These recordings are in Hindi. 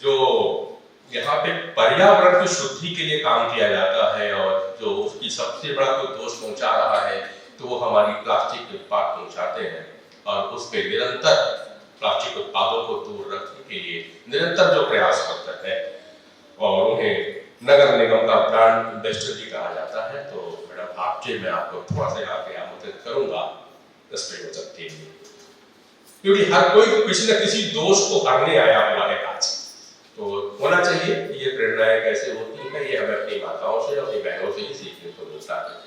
जो यहाँ पे पर्यावरण की शुद्धि के लिए काम किया जाता है और जो उसकी सबसे बड़ा कोई दोष पहुंचा रहा है तो वो हमारी प्लास्टिक के उत्पाद पहुंचाते हैं और उस पे निरंतर प्लास्टिक उत्पादों को दूर रखने के लिए निरंतर जो प्रयास करता है और उन्हें नगर निगम का ब्रांड एम्बेसडर भी कहा जाता है। तो मैडम आपसे मैं आपको थोड़ा सा आगे आमंत्रित करूंगा इस प्रयोजन के लिए, क्योंकि हर कोई किसी न किसी दोष को हरने आया हुआ है आज, तो होना चाहिए। ये प्रेरणाएं कैसे होती है ये हमें अपनी माताओं से अपनी बहनों से ही सीखने को मिलता है।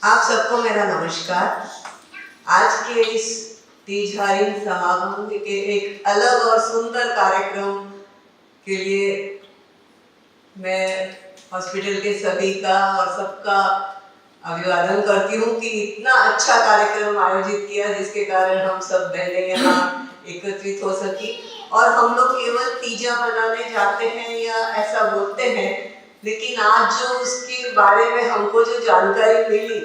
आप सबको मेरा नमस्कार। आज के इस तीजधारी समागम के एक अलग और सुंदर कार्यक्रम के लिए मैं हॉस्पिटल के सभी का और सबका अभिवादन करती हूँ कि इतना अच्छा कार्यक्रम आयोजित किया जिसके कारण हम सब बहनें यहाँ एकत्रित हो सकी। और हम लोग केवल तीजा मनाने जाते हैं या ऐसा बोलते हैं, लेकिन आज जो उसके बारे में हमको जो जानकारी मिली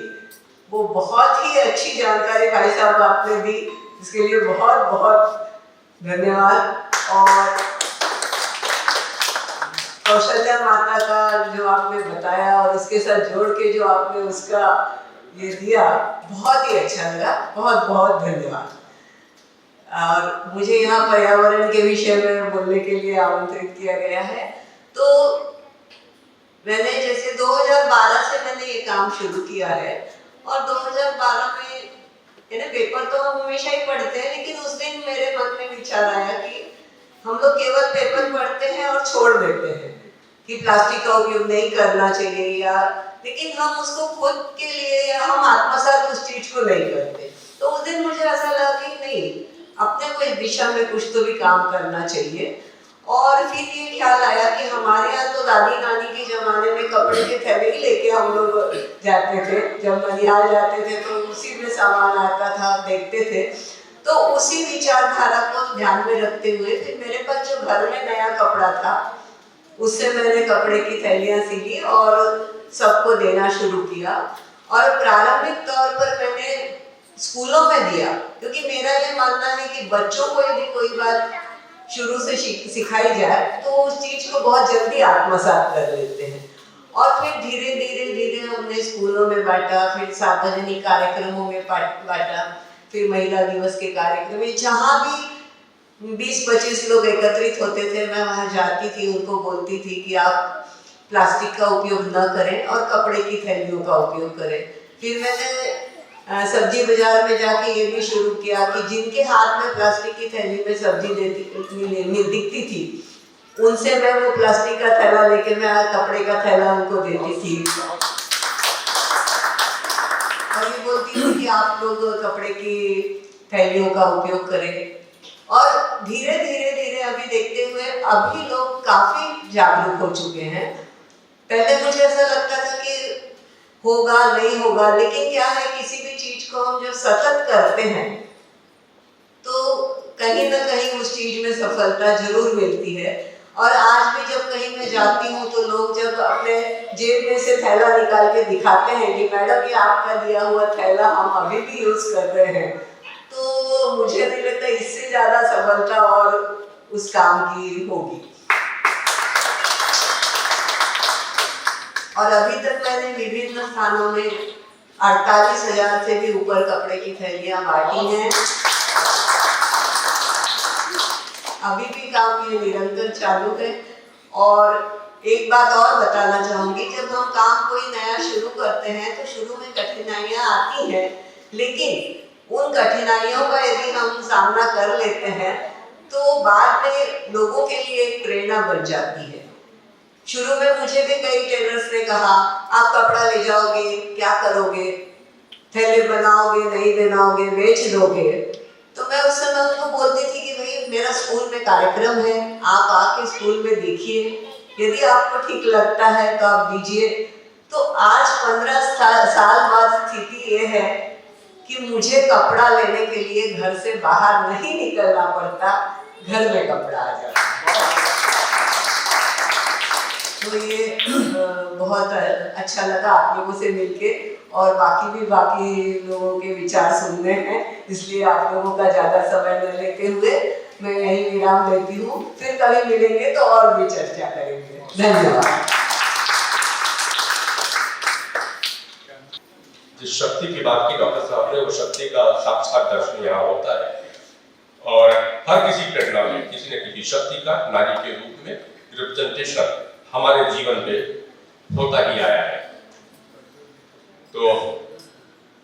वो बहुत ही अच्छी जानकारी भाई साहब आपने दी, इसके लिए बहुत बहुत धन्यवाद। और कौशल्या माता का जो आपने बताया और उसके साथ जोड़ के जो आपने उसका ये दिया, बहुत ही अच्छा लगा, बहुत बहुत धन्यवाद। और मुझे यहाँ पर्यावरण के विषय में बोलने के लिए आमंत्रित किया गया है। तो मैंने जैसे 2012 से मैंने ये काम शुरू किया है और 2012 में पेपर तो हम हमेशा ही पढ़ते हैं, लेकिन उस दिन मेरे मन में विचार आया कि हम लोग केवल पेपर पढ़ते हैं और छोड़ देते हैं कि प्लास्टिक का उपयोग नहीं करना चाहिए या, लेकिन हम उसको खुद के लिए या हम आत्मसात उस चीज को नहीं करते। तो उस दिन मुझे ऐसा लगा कि नहीं, अपने को इस दिशा में कुछ तो भी काम करना चाहिए। और फिर ये ख्याल आया कि हमारे यहाँ तो दादी नानी के जमाने में कपड़े के थैले ही लेके हम लोग जाते थे, जब ननिहाल जाते थे तो उसी में सामान आता था, देखते थे। तो उसी विचारधारा को ध्यान में रखते हुए फिर मेरे पास जो घर में नया कपड़ा था उससे मैंने कपड़े की थैलियां सिली और सबको देना शुरू किया। और प्रारंभिक तौर पर मैंने स्कूलों में दिया, क्योंकि मेरा ये मानना है कि बच्चों को यदि कोई बात शुरू से सिखाई जाए तो उस चीज को बहुत जल्दी आत्मसात कर लेते हैं। और फिर धीरे धीरे धीरे हमने स्कूलों में बांटा, फिर सार्वजनिक कार्यक्रमों में बांटा, फिर महिला दिवस के कार्यक्रम में जहाँ भी 20-25 लोग एकत्रित होते थे मैं वहाँ जाती थी, उनको बोलती थी कि आप प्लास्टिक का उपयोग न करें और कपड़े की थैलियों का उपयोग करें। फिर मैंने सब्जी बाजार में जाके ये भी शुरू किया कि जिनके हाथ में प्लास्टिक की थैली में सब्जी दिखती थी उनसे मैं वो प्लास्टिक का थैला लेके मैं कपड़े का थैला उनको देती थी और ये बोलती थी कि आप लोग कपड़े की थैलियों का उपयोग करें। और धीरे धीरे धीरे अभी देखते हुए अभी लोग काफी जागरूक हो चुके हैं। पहले मुझे ऐसा लगता था कि होगा नहीं होगा, लेकिन क्या है, किसी भी चीज को हम जब सतत करते हैं तो कहीं ना कहीं उस चीज में सफलता जरूर मिलती है। और आज भी जब कहीं मैं जाती हूँ तो लोग जब अपने जेब में से थैला निकाल के दिखाते हैं कि मैडम ये आपका दिया हुआ थैला हम अभी भी यूज कर रहे हैं, तो मुझे नहीं लगता इससे ज्यादा सफलता और उस काम की होगी। और अभी तक मैंने विभिन्न स्थानों में 48,000 से भी ऊपर कपड़े की थैलियां बांटी हैं। अभी भी काम ये निरंतर चालू है। और एक बात और बताना चाहूंगी, जब हम काम कोई नया शुरू करते हैं तो शुरू में कठिनाइयां आती हैं, लेकिन उन कठिनाइयों का यदि हम सामना कर लेते हैं तो बाद में लोगों के लिए एक प्रेरणा बन जाती है। शुरू में मुझे भी कई टेलर्स ने कहा आप कपड़ा ले जाओगे, क्या करोगे, थैले बनाओगे, नहीं बनाओगे, बेच दोगे। तो मैं उस समय उनको बोलती थी कि भाई मेरा स्कूल में कार्यक्रम है, आप आके स्कूल में देखिए, यदि आपको ठीक लगता है तो आप दीजिए। तो आज 15 साल बाद स्थिति ये है कि मुझे कपड़ा लेने के लिए घर से बाहर नहीं निकलना पड़ता, घर में कपड़ा आ जाता है। तो ये बहुत अच्छा लगा आप लोगों से मिलके, और बाकी लोगों के विचार सुनने हैं, इसलिए आप लोगों का ज़्यादा समय न लेते हुए मैं यही विराम देती हूँ। फिर कभी मिलेंगे तो और भी चर्चा करेंगे। धन्यवाद। जिस शक्ति की बात की डॉक्टर साहब ने, वो शक्ति का साक्षात दर्शन यहाँ होता है, और हर किसी प्रेरणा में किसी न किसी शक्ति का नारी के रूप में रिप्रेजेंटेशन हमारे जीवन पे होता ही आया है। तो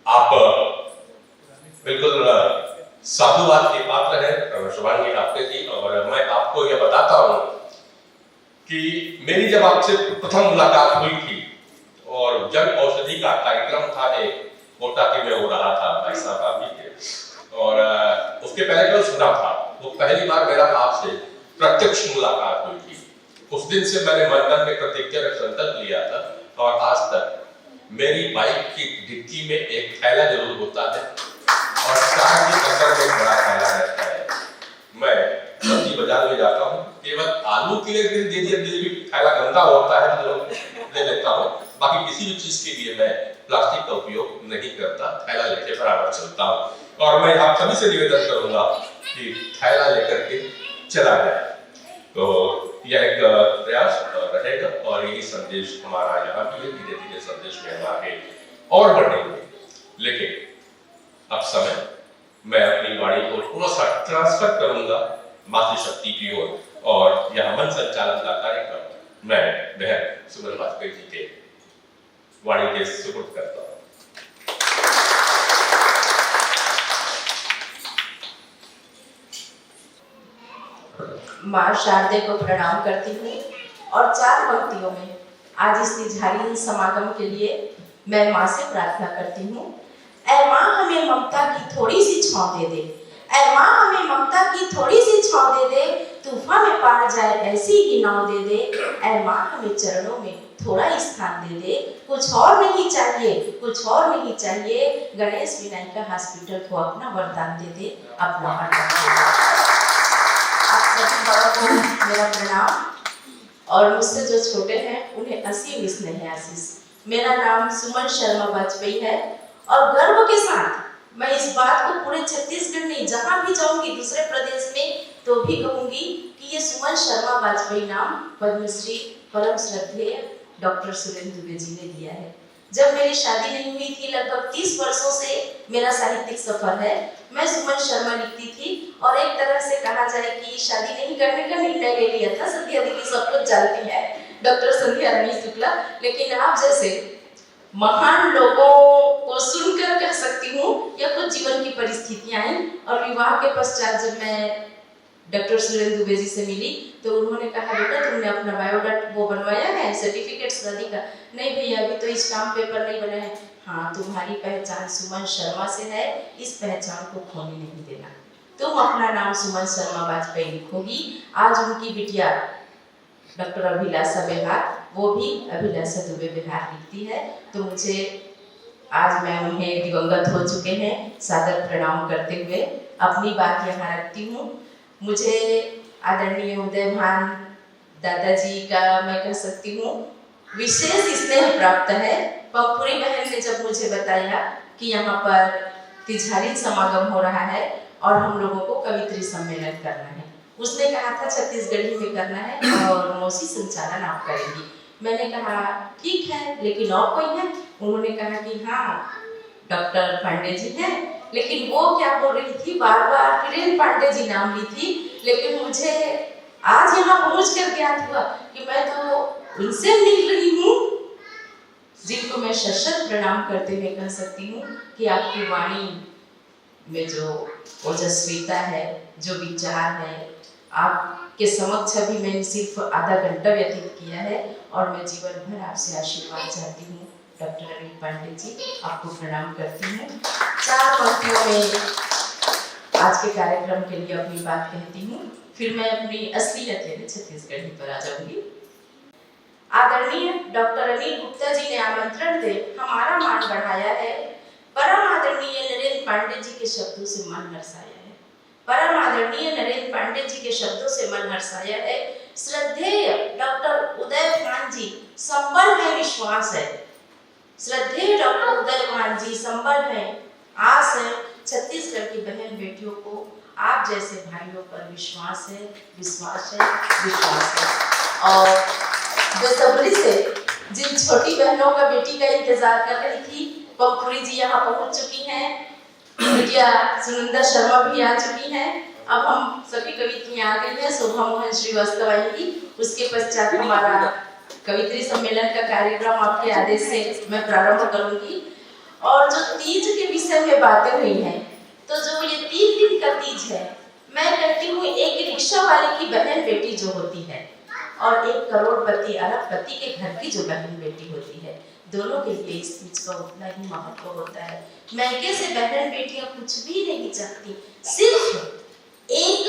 आप बिल्कुल साधुवाद के पात्र हैं शुभांगी आपके जी, और मैं आपको यह बताता हूँ कि मेरी जब आपसे प्रथम मुलाकात हुई थी और जन औषधि का कार्यक्रम था, एक कोटा के में हो रहा था, भाई साहब आप भी थे, और उसके पहले जो सुना था, वो पहली बार मेरा आपसे प्रत्यक्ष मुलाकात हुई थी। उस दिन से मैंने मन में प्रतिज्ञा रख संकल्प लिया था, और आज तक मेरी बाइक की डिक्की में एक थैला जरूर होता है, और कार के अंदर में बड़ा थैला रहता है। मैं सब्जी बाजार में जाता हूँ, केवल आलू के लिए दे दिया थैला गंदा होता है तो ले लेता हूँ, बाकी किसी भी चीज के लिए मैं प्लास्टिक का उपयोग नहीं करता, थैला लेके बराबर चलता हूँ। और मैं आप सभी से निवेदन करूंगा कि थैला लेकर के चला जाए। तो यह एक प्रयास रहेगा, और यही संदेश हमारा यहाँ भी है। धीरे धीरे संदेश में हम आगे और बढ़ेंगे, लेकिन अब समय मैं अपनी वाणी को थोड़ा सा ट्रांसफर करूंगा मातृशक्ति की ओर, और यह मन संचालन का कार्यक्रम मैं बहन सुमन वाजपेयी जी के वाणी के सुपुर्द करता हूँ। माँ शारदे को प्रणाम करती हूँ, और 4 पंक्तियों में आज इस निझारी समागम के लिए मैं माँ से प्रार्थना करती हूँ। ऐ माँ हमें ममता की थोड़ी सी छाँव दे दे, ऐ माँ हमें ममता की थोड़ी सी छाँव दे दे, तूफान में पार जाए ऐसी ही नाव दे दे, ऐ माँ हमें चरणों में थोड़ा स्थान दे दे, कुछ और नहीं चाहिए, कुछ और नहीं चाहिए, गणेश विनायका हॉस्पिटल को अपना वरदान दे दे, अपना वरदान दे दे। आप सभी बड़ों को मेरा प्रणाम, और मुझसे जो छोटे हैं उन्हें असीम स्नेह आशीष। मेरा नाम सुमन शर्मा वाजपेयी है, और गर्व के साथ मैं इस बात को पूरे छत्तीसगढ़ में जहाँ भी जाऊंगी, दूसरे प्रदेश में, तो भी कहूंगी कि ये सुमन शर्मा वाजपेयी नाम पद्मश्री परम श्रद्धेय डॉक्टर सुरेंद्र दुबे जी ने दिया है। जब मेरी शादी नहीं हुई थी, लगभग 30 वर्षों से मेरा साहित्यिक सफर है, मैं सुमन शर्मा लिखती थी, और एक तरह से कहा जाए कि शादी नहीं करने का निर्णय ले लिया था। संध्या दीदी सब कुछ जानती है, डॉक्टर संध्या रमेश शुक्ला, लेकिन आप जैसे महान लोगों को सुनकर कह सकती हूँ या कुछ जीवन की परिस्थितियां आई, और विवाह के पश्चात जब मैं डॉक्टर सुरेंद्र दुबे जी से मिली तो उन्होंने कहा, बेटा तुमने अपना बायोडाटा वो बनवाया है, सर्टिफिकेट शादी का? नहीं भैया अभी तो स्टाम्प पेपर नहीं बना है। हाँ, तुम्हारी पहचान सुमन शर्मा से है, इस पहचान को खोने नहीं देना। तुम अपना नाम सुमन शर्मा वाजपेयी लिखोगी। आज उनकी बिटिया डॉक्टर अभिलाषा बिहार, वो भी अभिलाषा दुबे बिहार लिखती है। तो मुझे आज मैं उन्हें दिवंगत हो चुके हैं सादर प्रणाम करते हुए अपनी बात यहाँ रखती हूँ। मुझे आदरणीय उदयभान दादाजी का मैं कह सकती हूँ विशेष स्नेह प्राप्त है। पंखुड़ी बहन ने जब मुझे बताया कि यहाँ पर तिझारी समागम हो रहा है और हम लोगों को कवित्री सम्मेलन करना है, उसने कहा था छत्तीसगढ़ी में करना है और मौसी संचालन आप करेंगी। मैंने कहा ठीक है, लेकिन और कोई है? उन्होंने कहा कि हाँ डॉक्टर पांडे जी हैं, लेकिन वो क्या बोल रही थी, बार बार किरण पांडे जी नाम ली थी, लेकिन मुझे आज यहाँ पहुँच कर ज्ञात हुआ कि मैं तो उनसे मिल रही हूँ जिनको मैं सशक्त प्रणाम करते हुए कह सकती हूँ कि आपकी वाणी में जो ओजस्वीता है, जो विचार है, आपके समक्ष अभी मैंने सिर्फ आधा घंटा व्यतीत किया है और मैं जीवन भर आपसे आशीर्वाद चाहती हूँ। डॉक्टर अनिल पांडे जी, आपको प्रणाम करती हूँ। 4 पंक्तियों में आज के कार्यक्रम के लिए अपनी बात कहती हूँ, फिर मैं अपनी असलियत यानी छत्तीसगढ़ी पर आ जाऊंगी। आदरणीय डॉक्टर अनिल गुप्ता जी ने आमंत्रण दे हमारा मान बढ़ाया है। परम आदरणीय नरेंद्र पांडे जी के शब्दों से मन हर्षाया है। परम आदरणीय नरेंद्र पांडे जी के शब्दों से मन हर्षाया है। श्रद्धेय डॉक्टर उदयभान जी, संबल में विश्वास है। श्रद्धेय डॉक्टर उदयभान जी, संबल में आस है। छत्तीसगढ़ की बहन बेटियों को आप जैसे भाइयों पर विश्वास है, विश्वास है, विश्वास है। और बेसब्री से जिन छोटी बहनों का बेटी का इंतजार कर रही थी, पंखुड़ी जी यहाँ पहुंच चुकी हैं, बिटिया सुनंदा शर्मा भी आ चुकी हैं। अब हम सभी कवित्रियां आ गई हैं। शोभा मोहन श्रीवास्तव आएंगी, उसके पश्चात हमारा कवित्री सम्मेलन का कार्यक्रम आपके आदेश से मैं प्रारंभ करूंगी। और जो तीज के विषय में बातें हुई हैं, तो जो ये 3 दिन का तीज है, मैं कहती हूँ एक रिक्शा वाले की बहन बेटी जो होती है और एक करोड़पति अरबपति के घर की जो बहन बेटी होती है, दोनों के लिए इस तीज का उतना ही महत्व होता है। मैके से बहन बेटियां कुछ भी नहीं चाहती, सिर्फ एक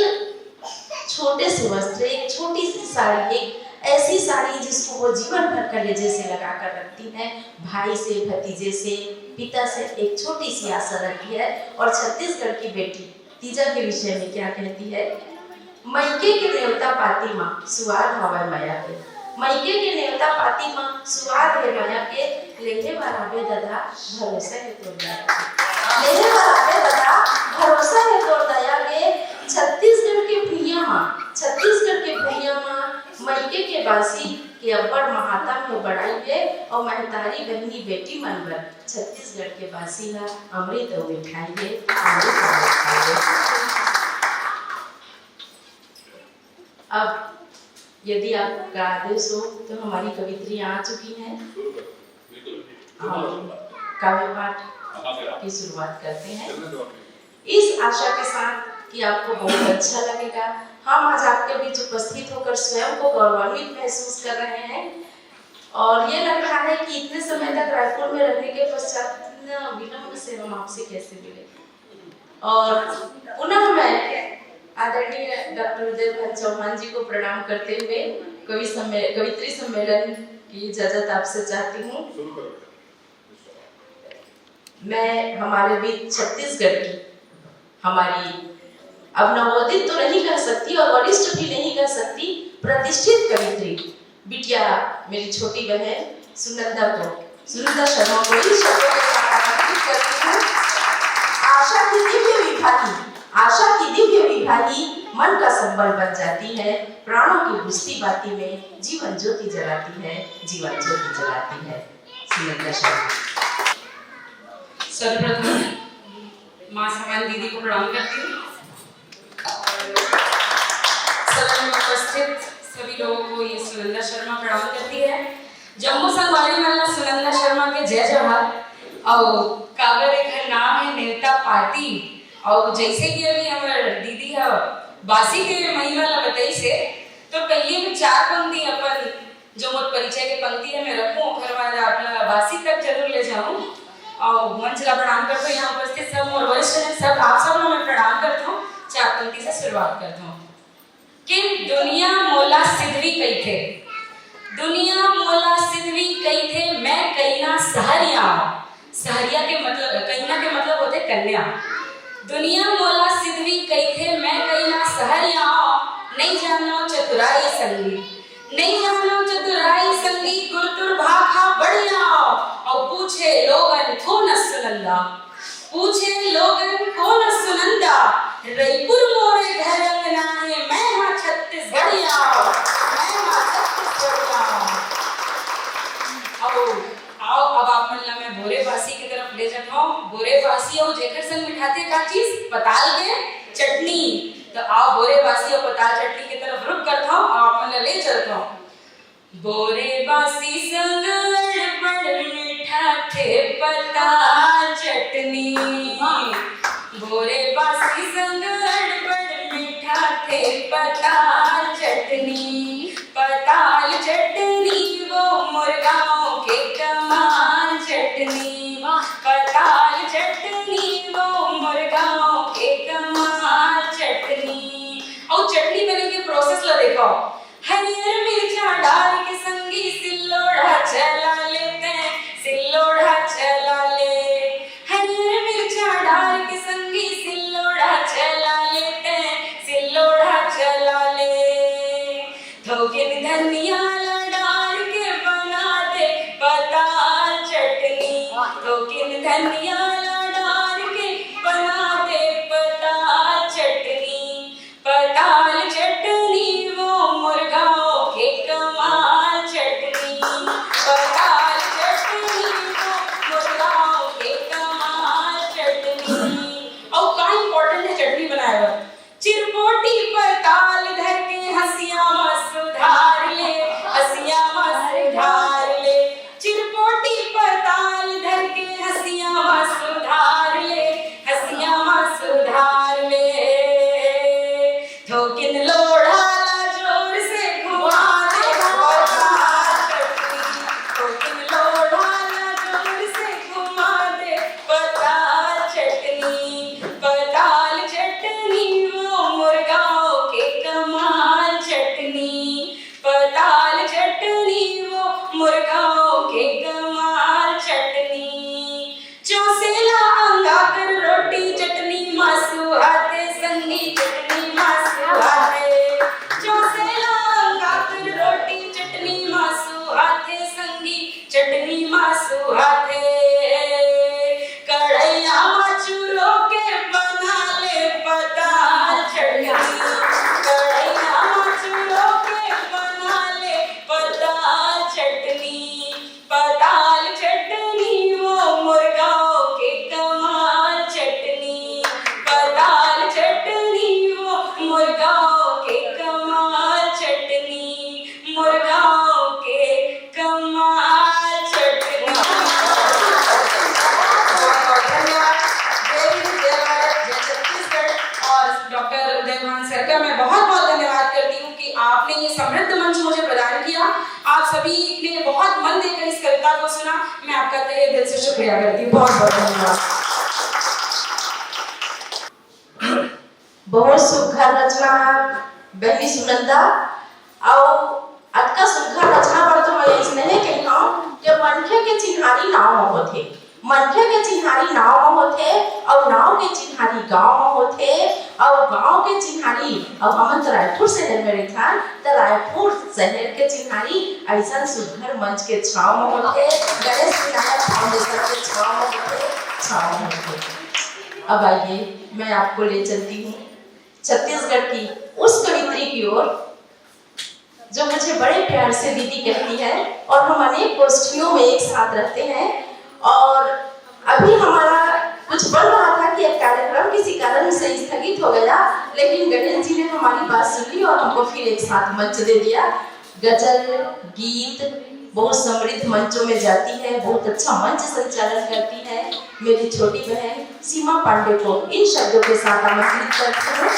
छोटे से वस्त्र, एक छोटी सी साड़ी, एक ऐसी साड़ी जिसको वो जीवन भर कलेजे से लगा कर रखती है। भाई से, भतीजे से, पिता से एक छोटी सी आशा रखती है। और छत्तीसगढ़ की बेटी तीजा के विषय में क्या कहती है? मैके के नेवता पाती माँ सुआद हवा माया के, मैके के नेवता पाती माँ सुआद है माया के, लेहे बराबे दादा भरोसा है तोर दया के, लेहे बराबे दादा भरोसा है तोर दया के। छत्तीसगढ़ के भैया माँ, छत्तीसगढ़ के भैया माँ मैके के बासी के अब्बड़ महाता में बड़ाई है। और महतारी बहनी बेटी मनबर छत्तीसगढ़ के बासी है, अमृत और मिठाई है, अमृत और मिठाई है। अब यदि आपका आदेश हो तो हमारी कवित्रियां आ चुकी हैं, हम काव्य पाठ की शुरुआत करते हैं इस आशा के साथ कि आपको बहुत अच्छा लगेगा। हम आज आपके बीच उपस्थित होकर स्वयं को गौरवान्वित महसूस कर रहे हैं और ये लग रहा है कि इतने समय तक रायपुर में रहने के पश्चात विलंब से हम आपसे कैसे मिले। और पुनः मैं आदरणीय डॉक्टर उदयभान चौहान जी को प्रणाम करते हुए कवित्री सम्मेलन की इजाजत आपसे चाहती हूँ। मैं हमारे बीच छत्तीसगढ़ की हमारी अब नवोदित तो नहीं कह सकती और वरिष्ठ भी नहीं कह सकती, प्रतिष्ठित कवित्री बिटिया मेरी छोटी बहन सुनंदा शर्मा को इस शब्दों के साथ आमंत्रित करती हूँ। आशा की दिव्य विभागी मन का संबल बन जाती है, प्राणों की बुझती बाती में जीवन ज्योति जलाती है, जीवन ज्योति जलाती है। सुनंदा शर्मा। सर्वप्रथम माँ समान दीदी को प्रणाम करती हूँ और सदन में उपस्थित सभी लोगों को ये सुनंदा शर्मा प्रणाम करती है। जम्मू संगवारी मल्ला सुनंदा शर्मा के जय जवाहर। और काव्य रेखा नाम है नेवता पाती। और जैसे कि अभी हमारे दीदी है बासी के महिमा ला बताई से, तो पहले में 4 पंक्ति अपन जो मोर परिचय के पंक्ति है मैं रखूं, फिर बाद अपना बासी तक जरूर ले जाऊं। और मंच ला प्रणाम करता हूँ, यहाँ उपस्थित सब मोर वरिष्ठ हैं, सब आप सब मैं प्रणाम करता हूँ। 4 पंक्ति से शुरुआत करता हूँ कि दुनिया मोला सिद्धवी कही थे, दुनिया मोला सिद्धवी कही थे, मैं कईना सहरिया। सहरिया के मतलब, कईना के मतलब होते कन्या। दुनिया मोला सिद्धवी कही थे, मैं कईना सहरिया। नहीं जानो चतुराई संगी, नहीं जानो चतुराई संगी, गुरतुर भाखा बढ़िया। और पूछे लोगन को न सुनंदा, पूछे लोगन को न सुनंदा, रईपुर मोरे घर अंगना है, मैं हाँ छत्तीसगढ़िया, मैं हाँ छत्तीसगढ़िया। आओ अब आप मन ला मैं बोरेबासी की तरफ ले जाता हूँ। बोरेबासी और जेकर संग मिठाते का चीज पताल के चटनी। तो आओ बोरेबासी और पताल चटनी की तरफ रुक करता हूँ, आप मन ले चलता हूँ। बोरेबासी संग अड़बड़ मीठा थे पताल चटनी, बोरेबासी संग अड़बड़ मीठा थे पताल चटनी, पताल चटनी वो मुर्गाओं के कमाल चटनी, पताल चटनी वो मुर्गाओं के कमाल चटनी। और चटनी बने के प्रोसेस ला देखो। हरियर मिर्चा डाल के संगी सिल्लोड़ा चला लेते हैं, सिल्लोड़ा चला ले। हरियर मिर्चा डाल के संगी सिल्लोड़ा चला लेते हैं, सिल्लोड़ा चला धनिया डाल के बना दे पताल चटनी, तो किन धनिया डाल के बना दे पताल चटनी। पताल चटनी वो मुर्गाओं के कमाल चटनी, पताल चटनी वो मुर्गाओं के कमाल चटनी। और का इम्पोर्टेंट है चटनी बनाए हुआ, चिरपोटी पताल धर के हसिया मस उधार ले, हसिया मस उधार ले। चिरपोटी पताल धर के हसिया मस उधार ले, हसिया मस उधार ले। ठोकिन लोढ़ाला जोर से घुमा दे पताल चटनी, ठोकिन लोढ़ाला जोर से घुमा दे पताल चटनी। पताल चटनी वो मुर्गाओं के कमाल चटनी, पताल चटनी वो मुर्गाओं के कमाल चटनी। चौसेला अंगा कर रोटी चटनी मासू हाथे संगी चटनी मासू हाथे, चौसेला अंगा कर रोटी चटनी मासू हाथे संगी चटनी मासू हाथे। कढ़ैया मचूरों के बना ले पताल चटनी, कढ़ैया मचूरों के बना ले पताल चटनी। पताल चटनी वो मुर्गाओं के कमाल चटनी, पताल चटनी वो मुर्गाओं के कमाल चटनी, मुर्गाओं के कमाल चटनी। और डॉक्टर उदयभान सर का मैं बहुत बहुत धन्यवाद करती हूँ कि आपने ये समृद्ध मंच मुझे प्रदान किया। आप सभी ने बहुत मन देकर इस कविता को सुना, मैं आपका तहे दिल से शुक्रिया करती हूँ। बहुत बहुत धन्यवाद। बहुत सुघर रचना बहनी सुनंदा और अटका सुघर रचना पर तो मैं इसने कहना कि मनखे के चिन्हारी नाव होते, मनखे के चिन्हारी नाव होते और नाव के चिन्हारी गांव होते और गांव के चिन्हारी और हम तो रायपुर शहर में रहता तो रायपुर शहर के चिन्हारी ऐसा सुघर मंच के छाव होते, गणेश विनायक फाउंडेशन के छाव होते। अब आइए मैं आपको ले चलती हूँ छत्तीसगढ़ की उस कवित्री की ओर जो मुझे बड़े प्यार से दीदी कहती है और हम अनेक गोष्ठियों में एक साथ रहते हैं। और अभी हमारा कुछ बन रहा था कि एक कार्यक्रम किसी कारण से स्थगित हो गया, लेकिन गणेश जी ने हमारी बात सुन ली और हमको फिर एक साथ मंच दे दिया। गजल गीत बहुत समृद्ध मंचों में जाती है, बहुत अच्छा मंच संचालन करती है मेरी छोटी बहन सीमा पांडे को इन शब्दों के साथ आमंत्रित करती हूँ।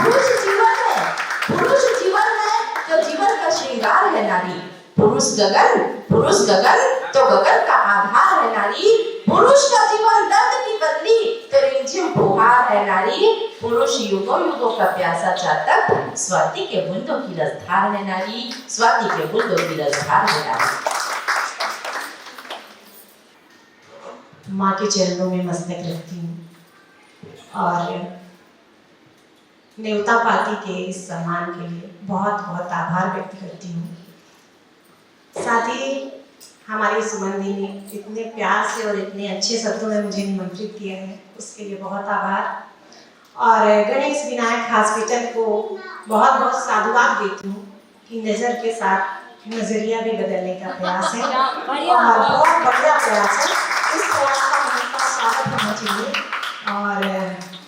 पुरुष जीवन है, पुरुष जीवन है तो जीवन का श्रृंगार है नारी। पुरुष गगन तो गगन का आधार है नारी। पुरुष का जीवन दर्द की बदली तो रिमझिम फुहार है नारी। पुरुष युगों युगों का प्यासा चातक स्वाति के बूंदों की रसधार है नारी, स्वाति के बूंदों की रसधार है नारी। माँ के चरणों में मस्तक रखती हूँ और नेवता पाती के इस सम्मान के लिए बहुत बहुत आभार व्यक्त करती हूँ। साथ ही हमारी सुमन दी ने इतने प्यार से और इतने अच्छे शब्दों में मुझे निमंत्रित किया है, उसके लिए बहुत आभार। और गणेश विनायक हॉस्पिटल को बहुत बहुत साधुवाद देती हूँ कि नज़र के साथ नज़रिया भी बदलने का प्रयास है और बहुत बढ़िया प्रयास है। इस प्रयास का हमेशा स्वागत होना चाहिए। और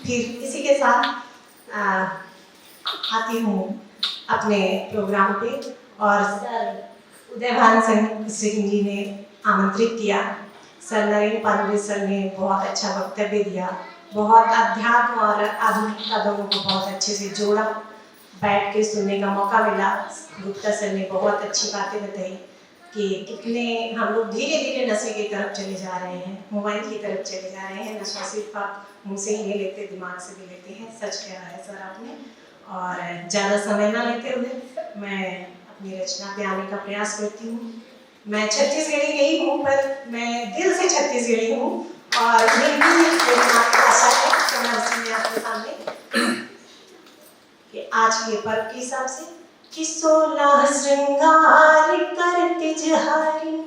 फिर इसी के साथ आती हूँ अपने प्रोग्राम पे और सर उदयभान सिंह जी ने आमंत्रित किया। सर नरेंद्र पांडे सर ने बहुत अच्छा वक्तव्य दिया, बहुत अध्यात्म और आधुनिकता दोनों को बहुत अच्छे से जोड़ा, बैठ के सुनने का मौका मिला। गुप्ता सर ने बहुत अच्छी बातें बताई कि कितने हम लोग धीरे धीरे नशे की तरफ चले जा रहे हैं, मोबाइल की तरफ चले जा रहे हैं। नशा सिर्फ आप मुँह से ही नहीं लेते, दिमाग से भी लेते हैं। सच कहा है सर आपने। और ज़्यादा समय ना लेते हुए मैं अपनी रचना पे आने का प्रयास करती हूँ। मैं छत्तीसगढ़ी नहीं हूँ, पर मैं दिल से छत्तीसगढ़ी हूँ और हिंदी मेरी मातृभाषा है। तो मैं उसमें आपके सामने कि आज के पर्व के हिसाब से कि 16 श्रृंगार करती जहारी,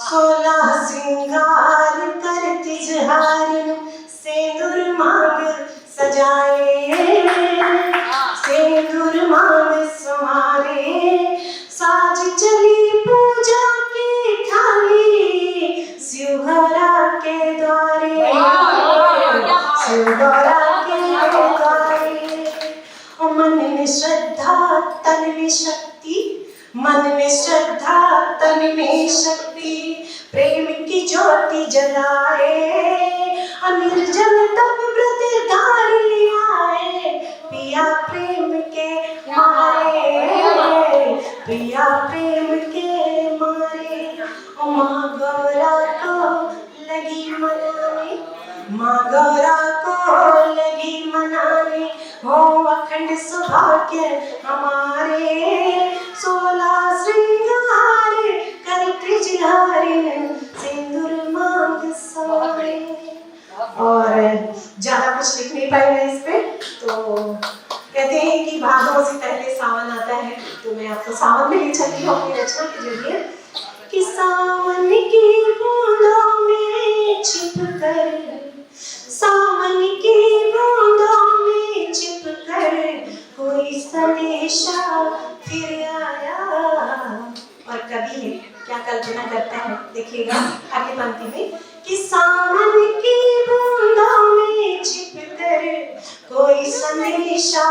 16 श्रृंगार करती जहारी, सिंदूर मांग सजाए, सिंदूर मांग संवारे, साज चली पूजा की थाली, शिवगौरा के द्वारे, शिवगौरा के द्वारे। मन में श्रद्धा तन में शक्ति, मन में श्रद्धा तन में शक्ति, प्रेम की ज्योति जलाए, निर्जल तप व्रत धारी आए, पिया प्रेम के मारे, पिया प्रेम के मारे। माँ गौरा को लगी मनाने, माँ गौरा को लगी मनाने, हो अखंड सौभाग्य हमारे, 16 श्रृंगार करती जिहारिन, सिंदूर मांग सवारे। और ज्यादा कुछ लिख नहीं पाई मैं इस पे, तो कहते हैं कि भादों से पहले सावन आता है, तो मैं आपको सावन में ले चलती हूँ अपनी रचना के जरिए कि सावन की बूंदों में छिपकर, सावन की बूंदों में छिपकर कोई संदेशा फिर आया। और कभी क्या कल्पना करता है, देखिएगा अगली पंक्ति में कि सावन की बूंदों में छिपकर कोई संदेशा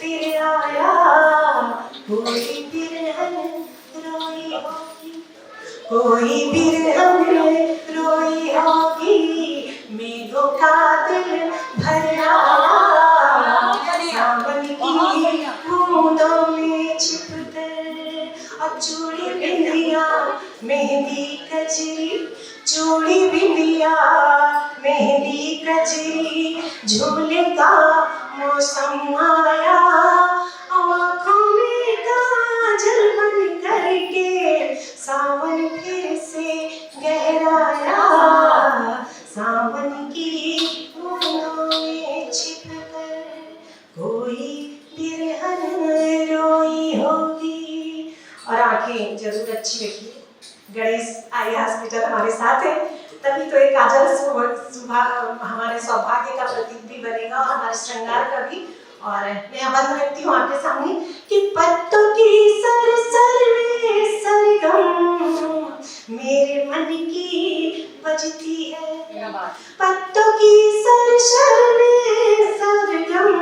फिर आया, कोई बिरहन रोई होगी, कोई बिरहन रोई होगी, मेघों का दिल भर आया, सावन की बूंदों में छिपकर। और चूड़ी बिंदिया मेहंदी कजरी, चूड़ी बिंदिया मेहंदी कजरी, झूले का मौसम आया, आँखों में काजल बन करके सावन फिर से गहराया, सावन की बूंदों में छिपकर कोई बिरहन रोई होगी। और आंखें जरूर अच्छी रखिए, गणेश आई हॉस्पिटल हमारे साथ है, तभी तो एक काजल सुबह हमारे सौभाग्य का प्रतीक भी बनेगा और हमारे श्रृंगार का भी। और मैं बंद रखती हूँ आपके सामने कि पत्तों की सर सर में सरगम मेरे मन की बजती है, पत्तों की सर सर में सरगम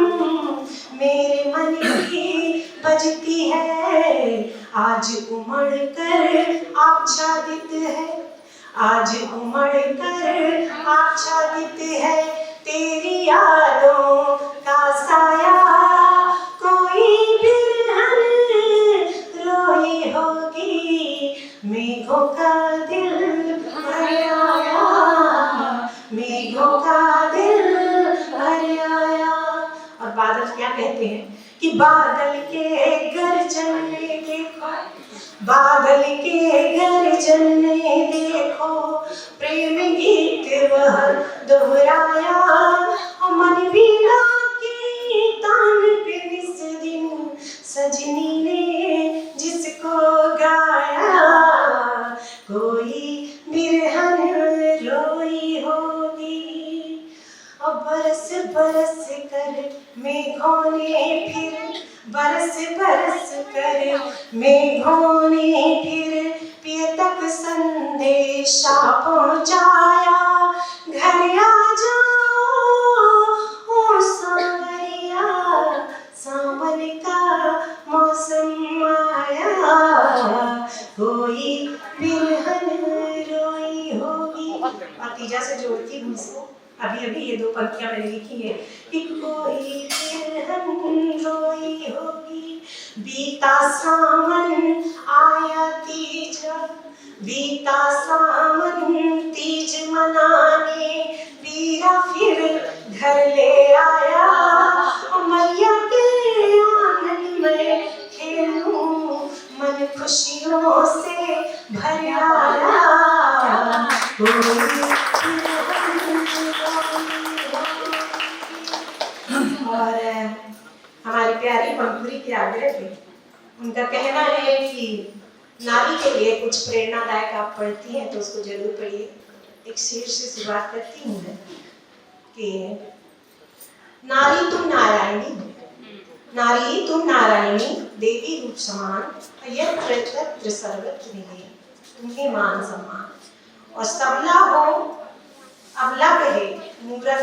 मेरे मन की बजती है। आज उमड़ कर आच्छादित है, आज उमड़ कर आच्छादित है तेरी यादों का साया, कोई बिरहन रोई होगी, मेघों का दिल भर आया, मेघों का दिल भर आया। और बादल क्या कहते हैं कि बादल के गर्जन में देखो, बादल के गर्जन में देखो, प्रेम गीत वह दोहराया, मन वीणा की तान पे इस दिन सजनी ने जिसको गाया, कोई बिरहन रोई होगी। और बरस बरस कर मेघों ने फिर, बरस बरस कर मेघों ने फिर पिए तक संदेशा पहुंचाया, घर आ जाओ ओ सांवरिया, सावन का मौसम आया, कोई बिरहन रोई होगी। और तीजा से जोड़ती हूँ इसको, अभी अभी ये 2 पंक्तियां मैंने लिखी है कि कोई बिरहन रोई होगी, बीता सावन आया तीजा, बीता सावन तीज मनाने, वीरा फिर घर ले आया, मैया के आंगन में खेलूं, मन खुशियों से भर आया, और हमारी प्यारी पंखुड़ी के आग्रह पे उनका कहना है कि नारी के लिए कुछ प्रेरणादायक आप पढ़ती हैं तो उसको जरूर पढ़िए। एक शेर से शुरुआत करती हूँ मैं कि नारी तुम नारायणी, नारी तुम नारायणी, देवी रूप समान, यत्र तत्र सर्वत्र मिले, तुम्हें मान सम्मान। और सबला हो अबला कहे, मूरत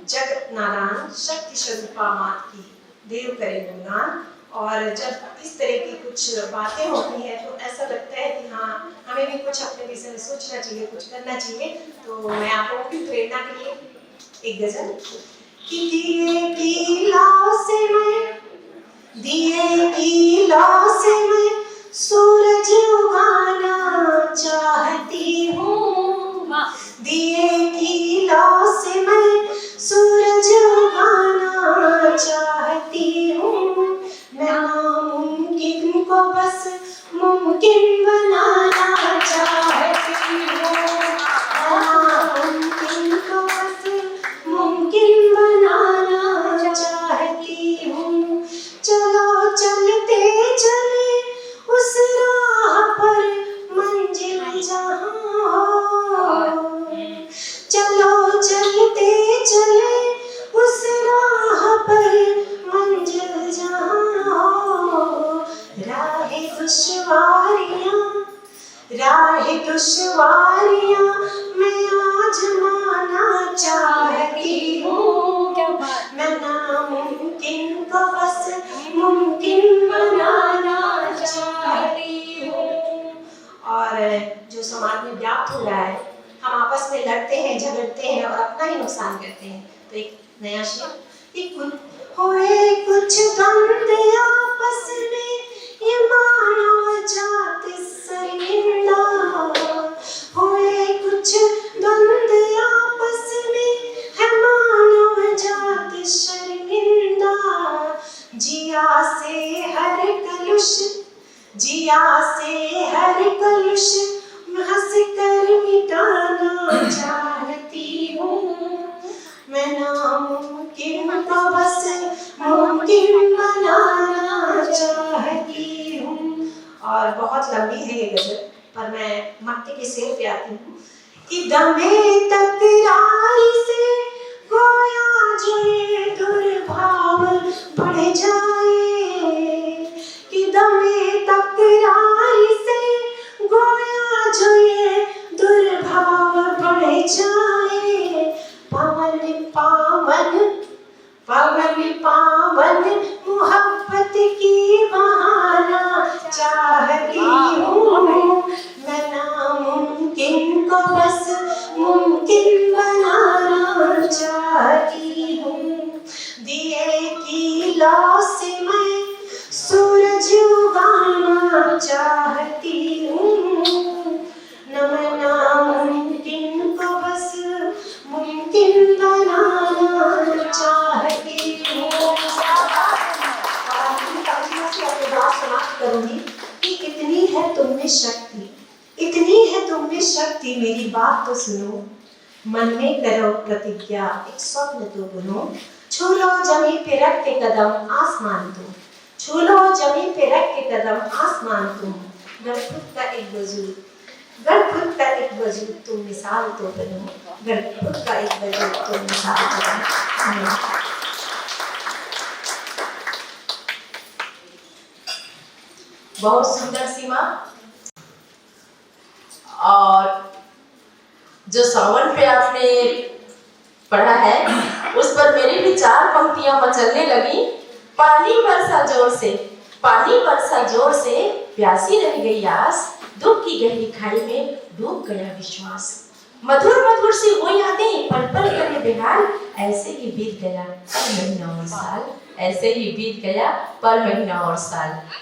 जग नारायण, शक्ति स्वरूपा मात की, देव करे गुणगान। और जब इस तरह की कुछ बातें होती हैं तो ऐसा लगता है कि हाँ, हमें भी कुछ अपने विषय में सोचना चाहिए, कुछ करना चाहिए। तो मैं आप लोगों की प्रेरणा के लिए एक गजल कि दिए की लौ से मैं, दिए की लौ से मैं सूरज उगाना चाहती हूँ, दिए की लौ से मैं सूरज उगाना चाहती हूँ। मैं नामुमकिन को बस मुमकिन बनाना चाहती हूँ, नामुमकिन को बस मुमकिन बनाना चाहती हूँ। चलो चलते चले उस राह पर मंजिल जहाँ हो, चलो चलते चले उस राह पर मंजिल जहाँ हो। राह दुश्वारियाँ मैं आजमाना चाहती हूँ, मैं नामुमकिन को बस मुमकिन बनाना चाहती हूँ। और जो समाज में व्याप्त हो रहा है, हम आपस में लड़ते हैं, झगड़ते हैं और अपना ही नुकसान करते हैं। तो एक नया शेर कि होए कुछ द्वंद्व आपस में, ये मानव जात शर्मिंदा, होए कुछ द्वंद्व आपस में, है मानव जात शर्मिंदा। जिया से हर कलुष, जिया से हर कलुष हंस कर मिटाना चाहती हूँ, मैं नामुमकिन को बस मुमकिन बनाना चाहती हूँ। और बहुत लंबी है ये गजल, पर मैं मक्के के शेर पे आती हूँ कि दमे तकरारी से गोया जो ये दुर्भाव बढ़ जाए, कि दमे तकरारी से गोया जो ये दुर्भाव बढ़ जाए। पवन पावन, पवन पावन मोहब्बत की बहाना चाहती हूँ, मैं नामुमकिन को बस मुमकिन बनाना चाहती हूँ। दिए की लौ से मैं सूरज उगाना चाहती हूँ, न मैं नामुमकिन को बस मुमकिन बनाना चाहती हूँ। समाप्त करूंगी कि इतनी है तुमने शक्ति, इतनी है तुमने शक्ति, मेरी बात तो सुनो, मन में करो प्रतिज्ञा, एक स्वप्न तो बुनो। छू लो जमीन पे रख के कदम आसमान तुम, छू लो जमीन पे रख के कदम आसमान तुम। गर खुद का एक वजूद, गर खुद का एक वजूद तुम मिसाल तो बनो, गर खुद का एक वजूद तुम मिसाल तो बनो। बहुत सुंदर सीमा। और जो सावन पे आपने पढ़ा है उस पर मेरी भी 4 पंक्तियां मचलने लगी। पानी बरसा जोर से, पानी बरसा जोर से, प्यासी रह गई आस, दुख की गहरी खाई में डूब गया विश्वास। मधुर मधुर सी वो यादें पल पल करे बेहाल, ऐसे ही बीत गया पर महीना और साल, ऐसे ही बीत गया पर महीना और साल।